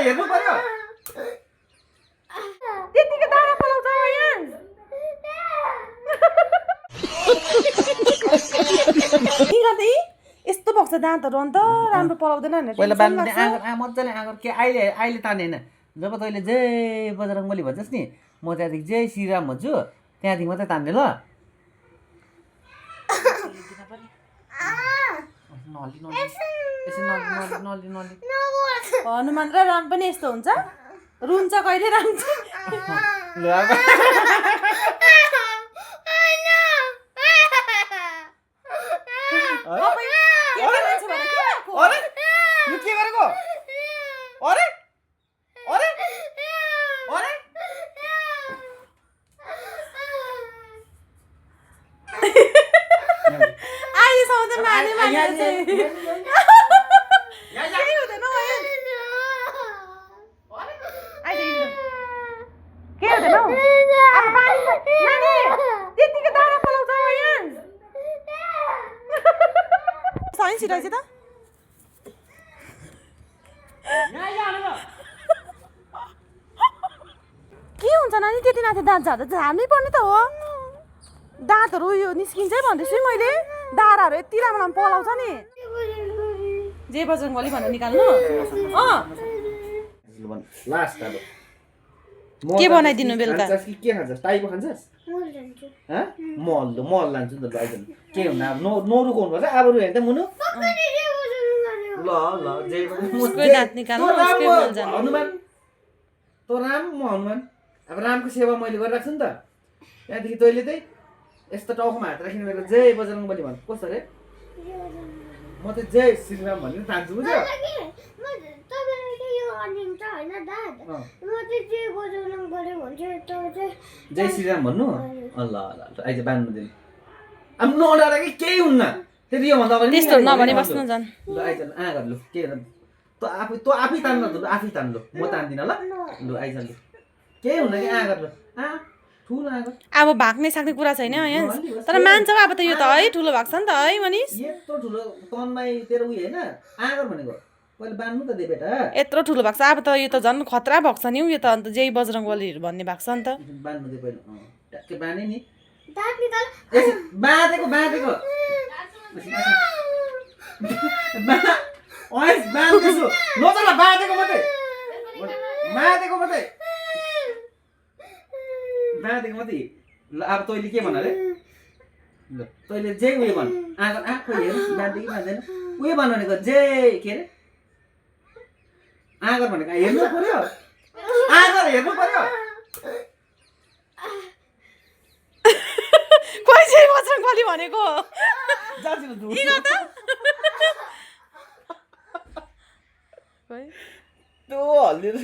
हेर्नु पर्यो त्यतिको दाना पलाउँछ यहाँ गर्दै यस्तो भएको छ दाँतहरू अन्त राम्रो पलाउँदैन भनेर पहिला बान्ने आँगर मजाले आँगर के अहिले ताने होइन जब तैँले जय बजरङ्गबली भन्छस् नि म त्यहाँदेखि जय श्रीराम भन्छु त्यहाँदेखि मात्रै तान्ने ल हनुमान र राम पनि यस्तो हुन्छ रुन्छ कहिले राम के गरेको अरे अरे अरे अहिलेसम्म त माने मानेर चाहिँ केही हुँदैन हौ के हुँदैन हौ अब पानी छ नानी त्यतिको दाना पलाउँछ यहाँ सही छिराइ चाहिँ त के हुन्छ नानी त्यति माथि दाँत झार्दा झार्नै पर्ने त हो दाँतहरू यो निस्किन्छ भन्दैछु नि मैले दाराहरू यति राम्रो राम्रो पलाउँछ नि जय बजरङ्गबली भनेर निकाल्नु लास्ट अब के बनाइदिनु बेलुका के खान्छस् टाइपो खान्छस् मल लान्छु नि त आइजन के हुन्न अब नरुको हुनुपर्छ अब रु हेर्दै मुनु ल जय दाँत निकाल्नु हनुमान तँ राम म हनुमान अब रामको सेवा मैले गरिरहेको छु नि त त्यहाँदेखि तैँले चाहिँ यस्तो टाउकोमा हात राखिनु मेरो जय बजरङ्गबली भन्नु कस्तो अरे म चाहिँ जय श्रीराम भन्ने तान्छु बुझ्यो जय श्रीराम भन्नु ल आइज बान्नु दिनु अब नडरा कि केही हुन्न त्यो योभन्दा अगाडि त्यस्तो नभने बस्नु जान ल आइज आँगर लु के तँ आफै तान्न त आफै तान् लु म तान्दिनँ ल लु आइज लु केही हुन्न कि आँगर लु ठुलो आँगर अब भाग्ने सक्ने कुरा छैन यहाँ तर मान्छ अब त यो त है ठुलो भएको छ नि त है मनिष यत्रो ठुलो तन्माई तेरो उयो होइन आँगर भनेको पहिले बान्नु त दे बेटा यत्रो ठुलो भएको छ अब त यो त झन् खतरा भएको छ नि यो त अन्त जय बजरङ्गबलीहरू भन्ने भएको छ नि त बान्नु दे पहिला ट्याक्कै बाने नि बाँधेको बाँधेको बाँध्दैछु नचला बाँधेको मात्रै बाँधेको मात्रै बाँधेको मात्रै ल अब तैँले के भन अरे ल तैँले जे उयो भन् आँगर आँखो हेर बाँधे कि बाँध्दैन उयो भन् भनेको जे के अरे आँगर भनेको हेर्नु पर्यो आँगर हेर्नु पर्यो कोही चाहिँ बजरङ्गबली भनेको त्यो हल्लिएर